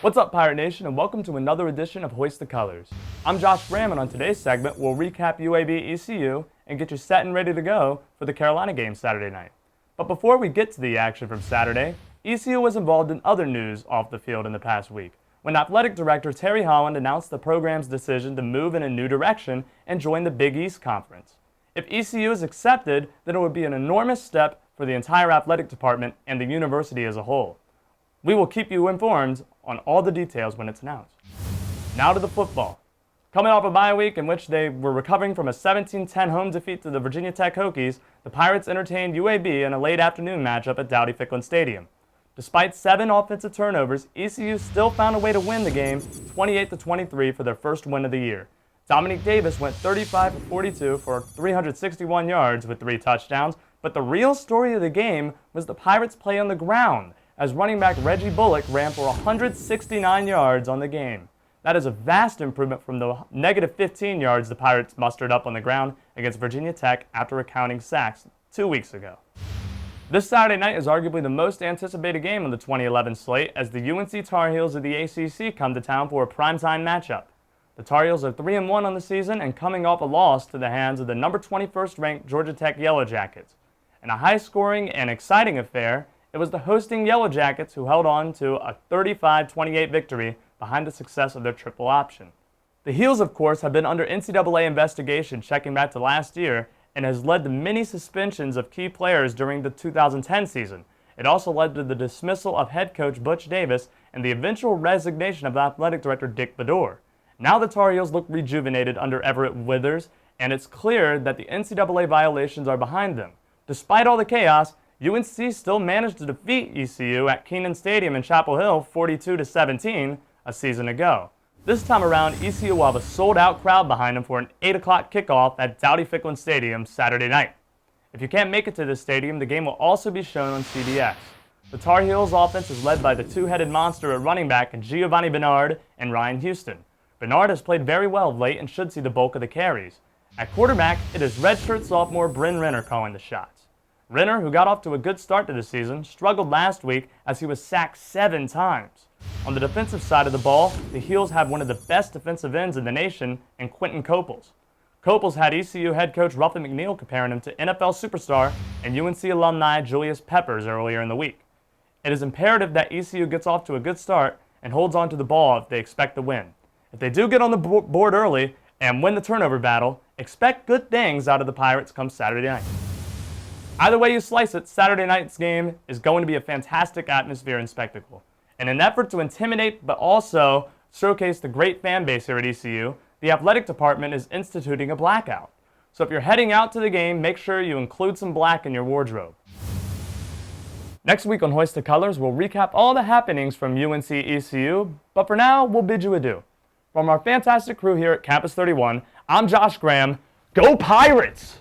What's up, Pirate Nation, and welcome to another edition of Hoist the Colors. I'm Josh Graham, and on today's segment, we'll recap UAB ECU and get you set and ready to go for the Carolina game Saturday night. But before we get to the action from Saturday, ECU was involved in other news off the field in the past week, when Athletic Director Terry Holland announced the program's decision to move in a new direction and join the Big East Conference. If ECU is accepted, then it would be an enormous step for the entire athletic department and the university as a whole. We will keep you informed on all the details when it's announced. Now to the football. Coming off a bye week in which they were recovering from a 17-10 home defeat to the Virginia Tech Hokies, the Pirates entertained UAB in a late afternoon matchup at Dowdy-Ficklen Stadium. Despite 7 offensive turnovers, ECU still found a way to win the game 28-23 for their first win of the year. Dominique Davis went 35-42 for 361 yards with 3 touchdowns, but the real story of the game was the Pirates' play on the ground, as running back Reggie Bullock ran for 169 yards on the game. That is a vast improvement from the negative 15 yards the Pirates mustered up on the ground against Virginia Tech after accounting sacks 2 weeks ago. This Saturday night is arguably the most anticipated game on the 2011 slate as the UNC Tar Heels of the ACC come to town for a primetime matchup. The Tar Heels are 3-1 on the season and coming off a loss to the hands of the number 21st ranked Georgia Tech Yellow Jackets. In a high-scoring and exciting affair, it was the hosting Yellow Jackets who held on to a 35-28 victory behind the success of their triple option. The Heels, of course, have been under NCAA investigation checking back to last year and has led to many suspensions of key players during the 2010 season. It also led to the dismissal of head coach Butch Davis and the eventual resignation of athletic director Dick Bedore. Now the Tar Heels look rejuvenated under Everett Withers, and it's clear that the NCAA violations are behind them. Despite all the chaos, UNC still managed to defeat ECU at Kenan Stadium in Chapel Hill 42-17 a season ago. This time around, ECU will have a sold-out crowd behind them for an 8 o'clock kickoff at Dowdy-Ficklen Stadium Saturday night. If you can't make it to this stadium, the game will also be shown on CBS. The Tar Heels offense is led by the two-headed monster at running back Giovanni Bernard and Ryan Houston. Bernard has played very well of late and should see the bulk of the carries. At quarterback, it is redshirt sophomore Bryn Renner calling the shots. Renner, who got off to a good start to the season, struggled last week as he was sacked 7 times. On the defensive side of the ball, the Heels have one of the best defensive ends in the nation in Quentin Coples. Coples had ECU head coach Ruffin McNeil comparing him to NFL superstar and UNC alumni Julius Peppers earlier in the week. It is imperative that ECU gets off to a good start and holds on to the ball if they expect to win. If they do get on the board early and win the turnover battle, expect good things out of the Pirates come Saturday night. Either way you slice it, Saturday night's game is going to be a fantastic atmosphere and spectacle. In an effort to intimidate but also showcase the great fan base here at ECU, the athletic department is instituting a blackout. So if you're heading out to the game, make sure you include some black in your wardrobe. Next week on Hoist the Colors, we'll recap all the happenings from UNC ECU, but for now, we'll bid you adieu. From our fantastic crew here at Campus 31, I'm Josh Graham. Go Pirates!